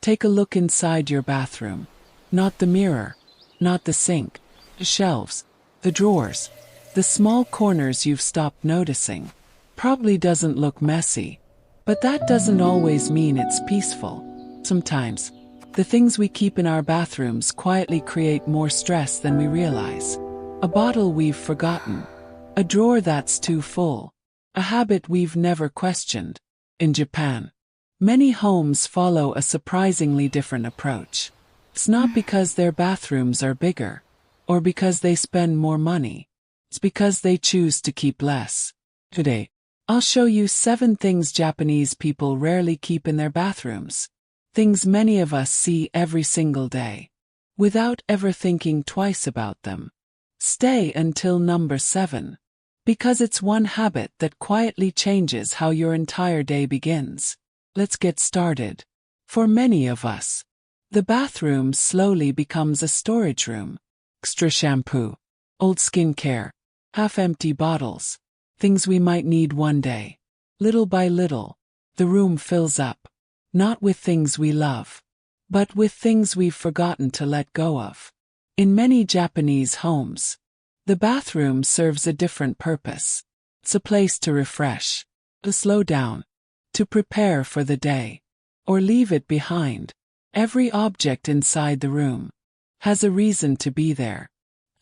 Take a look inside your bathroom. Not the mirror, not the sink, the shelves, the drawers, the small corners you've stopped noticing. Probably doesn't look messy, but that doesn't always mean it's peaceful. Sometimes, the things we keep in our bathrooms quietly create more stress than we realize. A bottle we've forgotten, a drawer that's too full, a habit we've never questioned. In Japan, many homes follow a surprisingly different approach. It's not because their bathrooms are bigger, or because they spend more money. It's because they choose to keep less. Today, I'll show you 7 things Japanese people rarely keep in their bathrooms. Things many of us see every single day, without ever thinking twice about them. Stay until number 7. Because it's one habit that quietly changes how your entire day begins. Let's get started. For many of us, the bathroom slowly becomes a storage room. Extra shampoo, old skincare, half-empty bottles, things we might need one day. Little by little, the room fills up, not with things we love, but with things we've forgotten to let go of. In many Japanese homes, the bathroom serves a different purpose. It's a place to refresh, to slow down, to prepare for the day, or leave it behind. Every object inside the room has a reason to be there,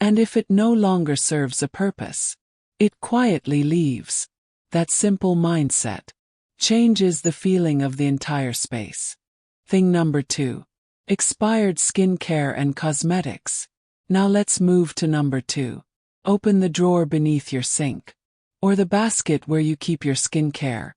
and if it no longer serves a purpose, it quietly leaves. That simple mindset changes the feeling of the entire space. Thing number 2. Expired skincare and cosmetics. Now let's move to number 2. Open the drawer beneath your sink, or the basket where you keep your skincare.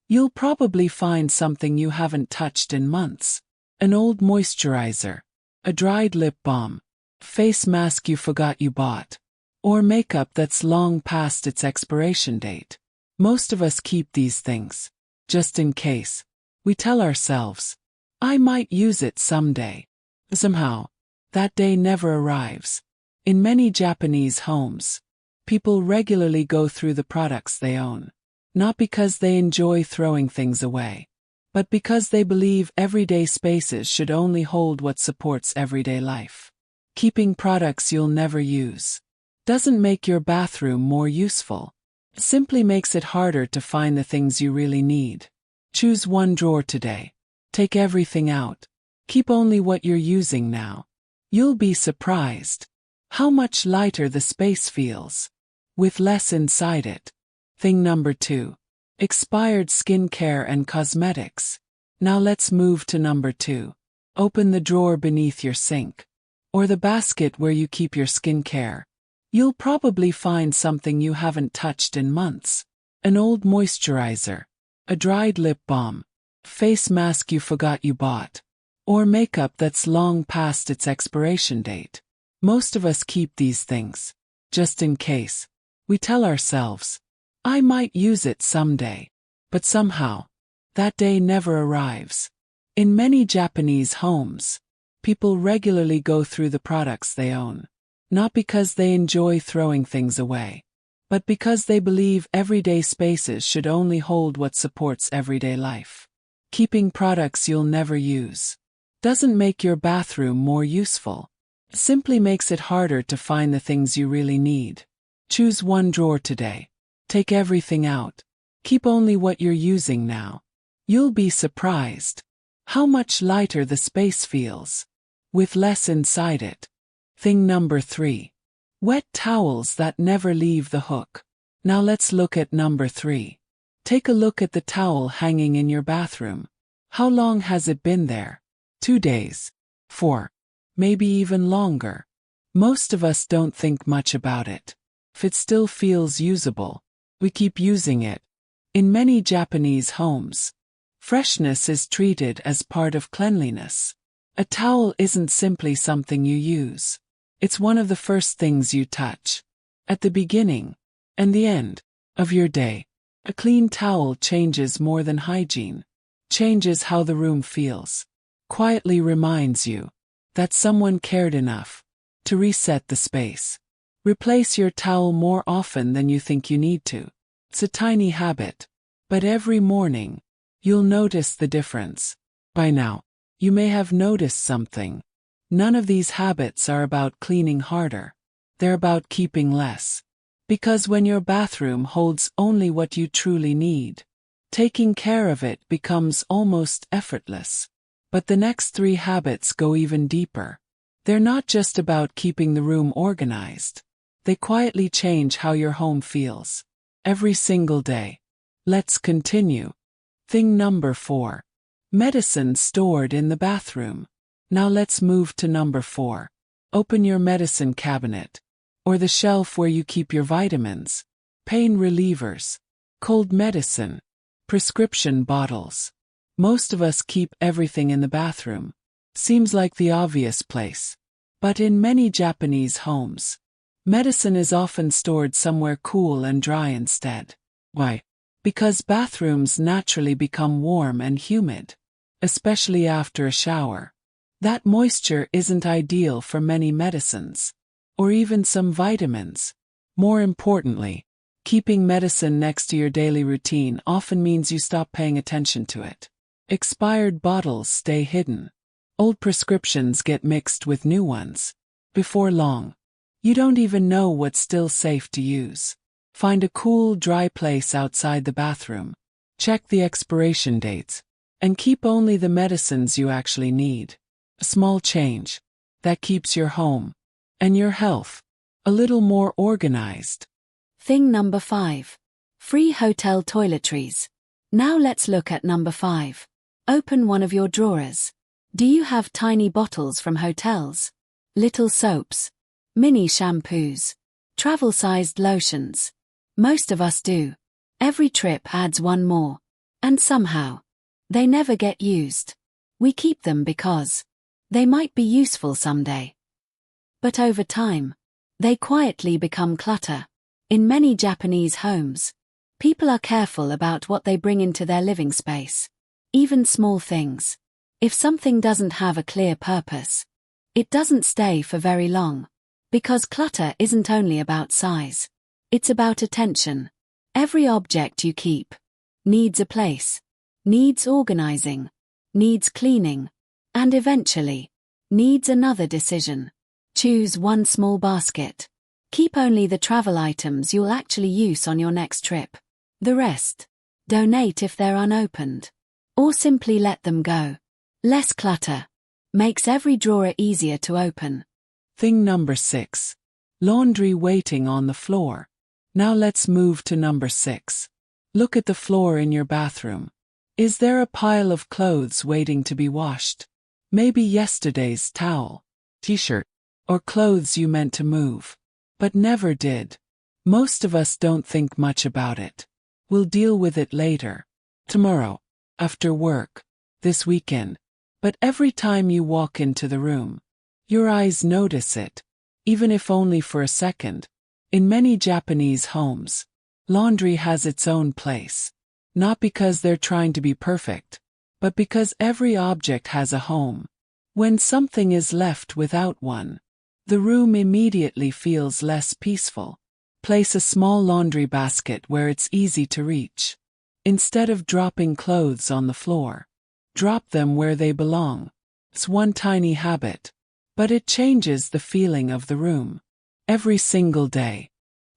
You'll probably find something you haven't touched in months. An old moisturizer, a dried lip balm, face mask you forgot you bought, or makeup that's long past its expiration date. Most of us keep these things, just in case. We tell ourselves, I might use it someday. Somehow, that day never arrives. In many Japanese homes, people regularly go through the products they own, not because they enjoy throwing things away, but because they believe everyday spaces should only hold what supports everyday life. Keeping products you'll never use doesn't make your bathroom more useful. It simply makes it harder to find the things you really need. Choose one drawer today. Take everything out. Keep only what you're using now. You'll be surprised how much lighter the space feels, with less inside it. Thing number 2. Expired skincare and cosmetics. Now let's move to number 2. Open the drawer beneath your sink, or the basket where you keep your skincare. You'll probably find something you haven't touched in months. An old moisturizer, a dried lip balm, face mask you forgot you bought, or makeup that's long past its expiration date. Most of us keep these things, just in case. We tell ourselves, I might use it someday. But somehow, that day never arrives. In many Japanese homes, people regularly go through the products they own, not because they enjoy throwing things away, but because they believe everyday spaces should only hold what supports everyday life. Keeping products you'll never use doesn't make your bathroom more useful. It simply makes it harder to find the things you really need. Choose one drawer today. Take everything out. Keep only what you're using now. You'll be surprised how much lighter the space feels, with less inside it. Thing number 3. Wet towels that never leave the hook. Now let's look at number 3. Take a look at the towel hanging in your bathroom. How long has it been there? 2 days? 4? Maybe even longer. Most of us don't think much about it. If it still feels usable, we keep using it. In many Japanese homes, freshness is treated as part of cleanliness. A towel isn't simply something you use. It's one of the first things you touch. At the beginning and the end of your day, a clean towel changes more than hygiene. Changes how the room feels. Quietly reminds you that someone cared enough to reset the space. Replace your towel more often than you think you need to. It's a tiny habit, but every morning, you'll notice the difference. By now, You may have noticed something. None of these habits are about cleaning harder. They're about keeping less. Because when your bathroom holds only what you truly need, taking care of it becomes almost effortless. But the next 3 habits go even deeper. They're not just about keeping the room organized. They quietly change how your home feels. Every single day. Let's continue. Thing number 4. Medicine stored in the bathroom. Now let's move to number 4. Open your medicine cabinet. Or the shelf where you keep your vitamins, pain relievers, cold medicine, prescription bottles. Most of us keep everything in the bathroom. Seems like the obvious place. But in many Japanese homes, medicine is often stored somewhere cool and dry instead. Why? Because bathrooms naturally become warm and humid, especially after a shower. That moisture isn't ideal for many medicines, or even some vitamins. More importantly, keeping medicine next to your daily routine often means you stop paying attention to it. Expired bottles stay hidden. Old prescriptions get mixed with new ones. Before long, you don't even know what's still safe to use. Find a cool, dry place outside the bathroom. Check the expiration dates, and keep only the medicines you actually need. A small change that keeps your home and your health a little more organized. Thing number 5. Free hotel toiletries. Now let's look at number 5. Open one of your drawers. Do you have tiny bottles from hotels? Little soaps? Mini shampoos? Travel-sized lotions? Most of us do. Every trip adds one more. And somehow, they never get used. We keep them because they might be useful someday. But over time, they quietly become clutter. In many Japanese homes, people are careful about what they bring into their living space. Even small things. If something doesn't have a clear purpose, it doesn't stay for very long. Because clutter isn't only about size. It's about attention. Every object you keep needs a place, needs organizing, needs cleaning, and eventually, needs another decision. Choose one small basket. Keep only the travel items you'll actually use on your next trip. The rest, donate if they're unopened. Or simply let them go. Less clutter makes every drawer easier to open. Thing number 6. Laundry waiting on the floor. Now let's move to number 6. Look at the floor in your bathroom. Is there a pile of clothes waiting to be washed? Maybe yesterday's towel, t-shirt, or clothes you meant to move, but never did. Most of us don't think much about it. We'll deal with it later. Tomorrow. After work. This weekend. But every time you walk into the room, your eyes notice it, even if only for a second. In many Japanese homes, laundry has its own place. Not because they're trying to be perfect, but because every object has a home. When something is left without one, the room immediately feels less peaceful. Place a small laundry basket where it's easy to reach. Instead of dropping clothes on the floor, drop them where they belong. It's one tiny habit, but it changes the feeling of the room. Every single day.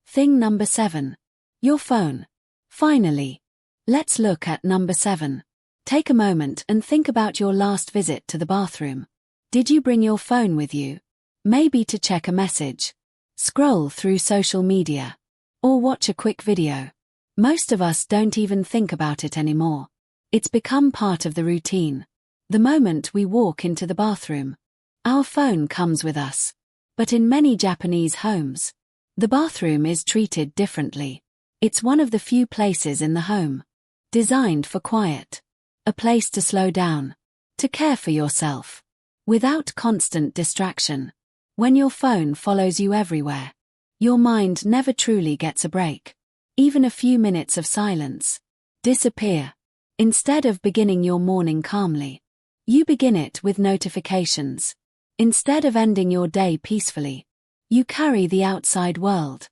Thing number 7. Your phone. Finally, let's look at number 7. Take a moment and think about your last visit to the bathroom. Did you bring your phone with you? Maybe to check a message, scroll through social media, or watch a quick video. Most of us don't even think about it anymore. It's become part of the routine. The moment we walk into the bathroom, our phone comes with us. But in many Japanese homes, the bathroom is treated differently. It's one of the few places in the home designed for quiet. A place to slow down, to care for yourself, without constant distraction. When your phone follows you everywhere, your mind never truly gets a break. Even a few minutes of silence disappear. Instead of beginning your morning calmly, you begin it with notifications. Instead of ending your day peacefully, you carry the outside world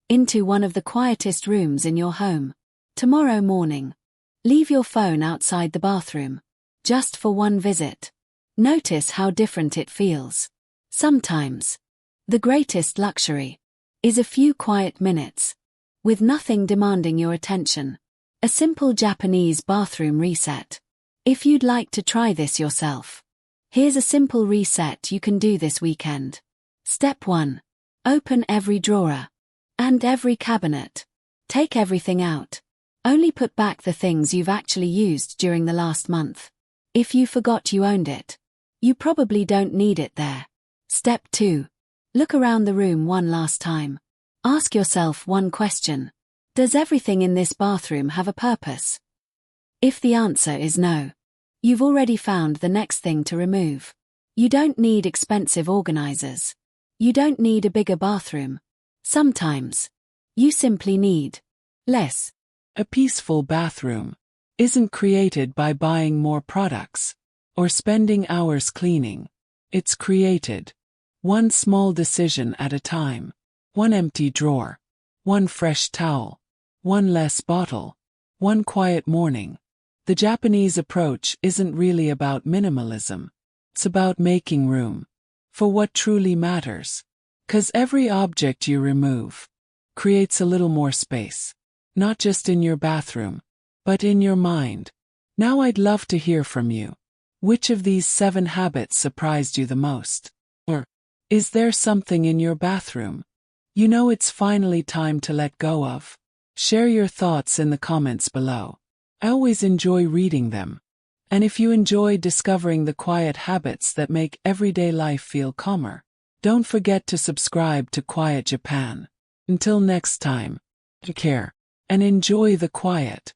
into one of the quietest rooms in your home. Tomorrow morning, leave your phone outside the bathroom, just for one visit. Notice how different it feels. Sometimes, the greatest luxury is a few quiet minutes, with nothing demanding your attention. A simple Japanese bathroom reset. If you'd like to try this yourself, here's a simple reset you can do this weekend. Step 1. Open every drawer and every cabinet. Take everything out. Only put back the things you've actually used during the last month. If you forgot you owned it, you probably don't need it there. Step 2. Look around the room one last time. Ask yourself one question. Does everything in this bathroom have a purpose? If the answer is no, you've already found the next thing to remove. You don't need expensive organizers. You don't need a bigger bathroom. Sometimes, you simply need less. A peaceful bathroom isn't created by buying more products or spending hours cleaning. It's created one small decision at a time. One empty drawer, one fresh towel, one less bottle, one quiet morning. The Japanese approach isn't really about minimalism. It's about making room for what truly matters. 'Cause every object you remove creates a little more space, not just in your bathroom, but in your mind. Now I'd love to hear from you. Which of these 7 habits surprised you the most? Or, is there something in your bathroom you know it's finally time to let go of? Share your thoughts in the comments below. I always enjoy reading them. And if you enjoy discovering the quiet habits that make everyday life feel calmer, don't forget to subscribe to Quiet Japan. Until next time, take care and enjoy the quiet.